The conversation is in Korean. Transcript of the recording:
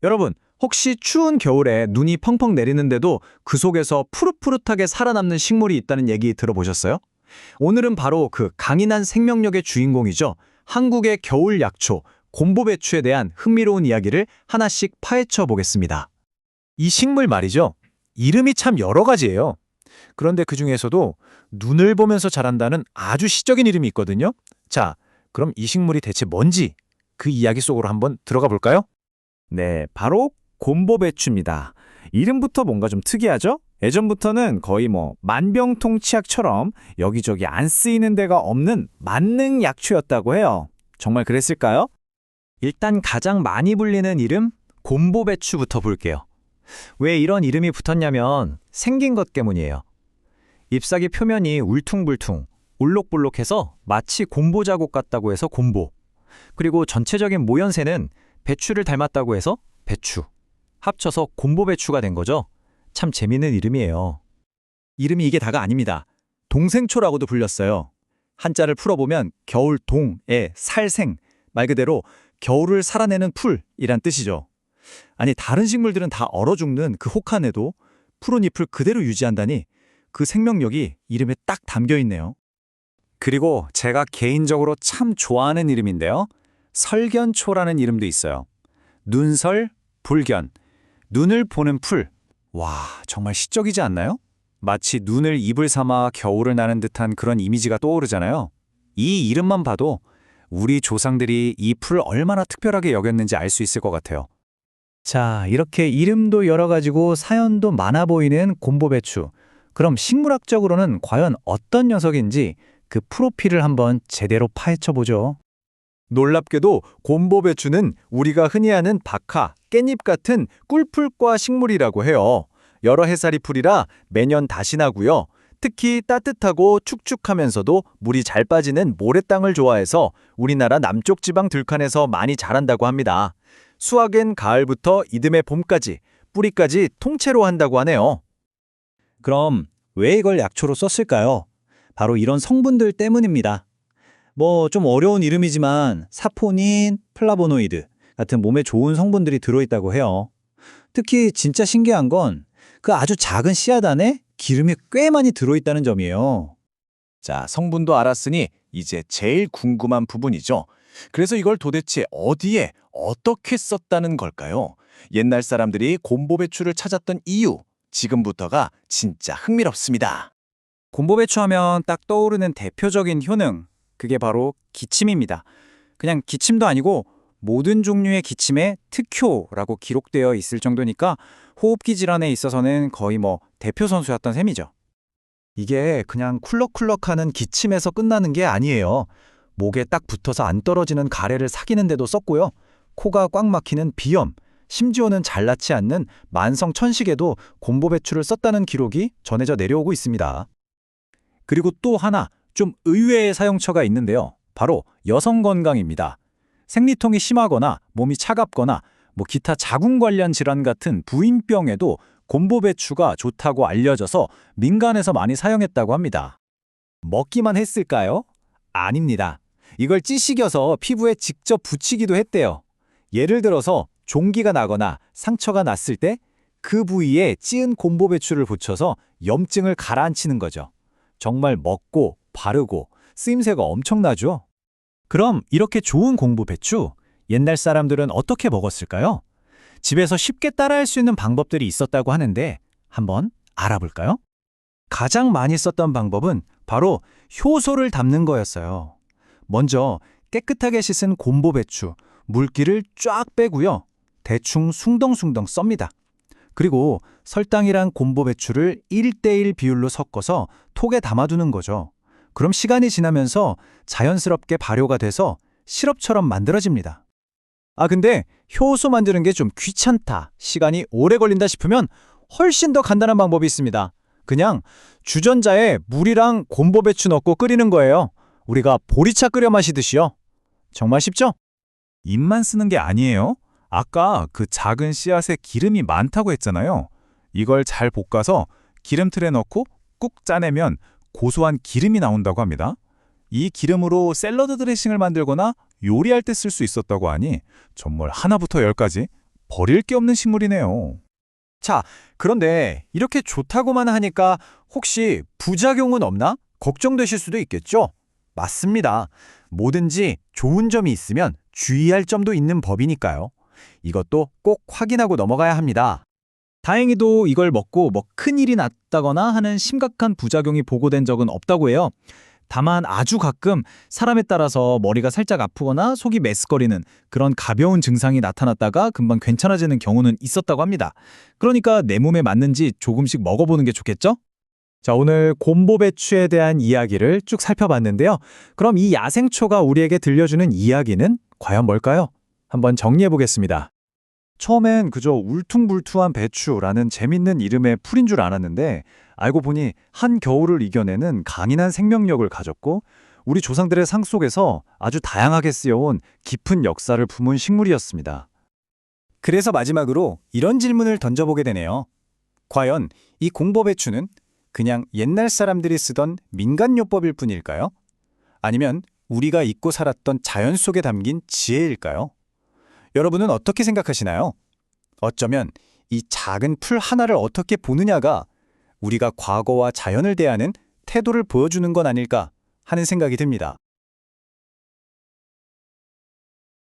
여러분, 혹시 추운 겨울에 눈이 펑펑 내리는데도 그 속에서 푸릇푸릇하게 살아남는 식물이 있다는 얘기 들어보셨어요? 오늘은 바로 그 강인한 생명력의 주인공이죠. 한국의 겨울 약초, 곰보배추에 대한 흥미로운 이야기를 하나씩 파헤쳐 보겠습니다. 이 식물 말이죠. 이름이 참 여러 가지예요. 그런데 그중에서도 눈을 보면서 자란다는 아주 시적인 이름이 있거든요. 자, 그럼 이 식물이 대체 뭔지 그 이야기 속으로 한번 들어가 볼까요? 네, 바로 곰보배추입니다. 이름부터 뭔가 좀 특이하죠? 예전부터는 거의 만병통치약처럼 여기저기 안 쓰이는 데가 없는 만능 약초였다고 해요. 정말 그랬을까요? 일단 가장 많이 불리는 이름, 곰보배추부터 볼게요. 왜 이런 이름이 붙었냐면 생긴 것 때문이에요. 잎사귀 표면이 울퉁불퉁, 올록볼록해서 마치 곰보 자국 같다고 해서 곰보. 그리고 전체적인 모연새는 배추를 닮았다고 해서 배추. 합쳐서 곰보배추가 된 거죠. 참 재미있는 이름이에요. 이름이 이게 다가 아닙니다. 동생초라고도 불렸어요. 한자를 풀어보면 겨울 동에 살생, 말 그대로 겨울을 살아내는 풀이란 뜻이죠. 아니, 다른 식물들은 다 얼어 죽는 그 혹한에도 푸른 잎을 그대로 유지한다니 그 생명력이 이름에 딱 담겨 있네요. 그리고 제가 개인적으로 참 좋아하는 이름인데요. 설견초라는 이름도 있어요. 눈설, 불견, 눈을 보는 풀. 와, 정말 시적이지 않나요? 마치 눈을 입을 삼아 겨울을 나는 듯한 그런 이미지가 떠오르잖아요. 이 이름만 봐도 우리 조상들이 이 풀을 얼마나 특별하게 여겼는지 알 수 있을 것 같아요. 자, 이렇게 이름도 여러 가지고 사연도 많아 보이는 곰보배추. 그럼 식물학적으로는 과연 어떤 녀석인지 그 프로필을 한번 제대로 파헤쳐 보죠. 놀랍게도 곰보배추는 우리가 흔히 아는 박하, 깻잎 같은 꿀풀과 식물이라고 해요. 여러 해살이 풀이라 매년 다시 나고요. 특히 따뜻하고 축축하면서도 물이 잘 빠지는 모래땅을 좋아해서 우리나라 남쪽 지방 들판에서 많이 자란다고 합니다. 수확은 가을부터 이듬해 봄까지, 뿌리까지 통째로 한다고 하네요. 그럼 왜 이걸 약초로 썼을까요? 바로 이런 성분들 때문입니다. 좀 어려운 이름이지만 사포닌, 플라보노이드 같은 몸에 좋은 성분들이 들어있다고 해요. 특히 진짜 신기한 건 그 아주 작은 씨앗 안에 기름이 꽤 많이 들어있다는 점이에요. 자, 성분도 알았으니 이제 제일 궁금한 부분이죠. 그래서 이걸 도대체 어디에 어떻게 썼다는 걸까요? 옛날 사람들이 곰보배추를 찾았던 이유, 지금부터가 진짜 흥미롭습니다. 곰보배추 하면 딱 떠오르는 대표적인 효능, 그게 바로 기침입니다. 그냥 기침도 아니고 모든 종류의 기침에 특효라고 기록되어 있을 정도니까 호흡기 질환에 있어서는 거의 대표 선수였던 셈이죠. 이게 그냥 쿨럭쿨럭하는 기침에서 끝나는 게 아니에요. 목에 딱 붙어서 안 떨어지는 가래를 삭이는 데도 썼고요. 코가 꽉 막히는 비염, 심지어는 잘 낫지 않는 만성 천식에도 곰보배추를 썼다는 기록이 전해져 내려오고 있습니다. 그리고 또 하나 좀 의외의 사용처가 있는데요. 바로 여성 건강입니다. 생리통이 심하거나 몸이 차갑거나 기타 자궁 관련 질환 같은 부인병에도 곰보배추가 좋다고 알려져서 민간에서 많이 사용했다고 합니다. 먹기만 했을까요? 아닙니다. 이걸 찌식여서 피부에 직접 붙이기도 했대요. 예를 들어서 종기가 나거나 상처가 났을 때 그 부위에 찌은 곰보배추를 붙여서 염증을 가라앉히는 거죠. 정말 먹고 바르고 쓰임새가 엄청나죠? 그럼 이렇게 좋은 곰보배추, 옛날 사람들은 어떻게 먹었을까요? 집에서 쉽게 따라할 수 있는 방법들이 있었다고 하는데 한번 알아볼까요? 가장 많이 썼던 방법은 바로 효소를 담는 거였어요. 먼저 깨끗하게 씻은 곰보배추, 물기를 쫙 빼고요. 대충 숭덩숭덩 썹니다. 그리고 설탕이랑 곰보배추를 1대1 비율로 섞어서 톡에 담아두는 거죠. 그럼 시간이 지나면서 자연스럽게 발효가 돼서 시럽처럼 만들어집니다. 근데 효소 만드는 게 좀 귀찮다, 시간이 오래 걸린다 싶으면 훨씬 더 간단한 방법이 있습니다. 그냥 주전자에 물이랑 곰보배추 넣고 끓이는 거예요. 우리가 보리차 끓여 마시듯이요. 정말 쉽죠? 입만 쓰는 게 아니에요. 아까 그 작은 씨앗에 기름이 많다고 했잖아요. 이걸 잘 볶아서 기름틀에 넣고 꾹 짜내면 고소한 기름이 나온다고 합니다. 이 기름으로 샐러드 드레싱을 만들거나 요리할 때 쓸 수 있었다고 하니 정말 하나부터 열까지 버릴 게 없는 식물이네요. 자, 그런데 이렇게 좋다고만 하니까 혹시 부작용은 없나? 걱정되실 수도 있겠죠? 맞습니다. 뭐든지 좋은 점이 있으면 주의할 점도 있는 법이니까요. 이것도 꼭 확인하고 넘어가야 합니다. 다행히도 이걸 먹고 뭐 큰일이 났다거나 하는 심각한 부작용이 보고된 적은 없다고 해요. 다만 아주 가끔 사람에 따라서 머리가 살짝 아프거나 속이 메스거리는 그런 가벼운 증상이 나타났다가 금방 괜찮아지는 경우는 있었다고 합니다. 그러니까 내 몸에 맞는지 조금씩 먹어보는 게 좋겠죠? 자, 오늘 곰보배추에 대한 이야기를 쭉 살펴봤는데요. 그럼 이 야생초가 우리에게 들려주는 이야기는 과연 뭘까요? 한번 정리해 보겠습니다. 처음엔 그저 울퉁불퉁한 배추라는 재밌는 이름의 풀인 줄 알았는데 알고 보니 한겨울을 이겨내는 강인한 생명력을 가졌고 우리 조상들의 상 속에서 아주 다양하게 쓰여온 깊은 역사를 품은 식물이었습니다. 그래서 마지막으로 이런 질문을 던져보게 되네요. 과연 이 공보배추는 그냥 옛날 사람들이 쓰던 민간요법일 뿐일까요? 아니면 우리가 잊고 살았던 자연 속에 담긴 지혜일까요? 여러분은 어떻게 생각하시나요? 어쩌면 이 작은 풀 하나를 어떻게 보느냐가 우리가 과거와 자연을 대하는 태도를 보여주는 건 아닐까 하는 생각이 듭니다.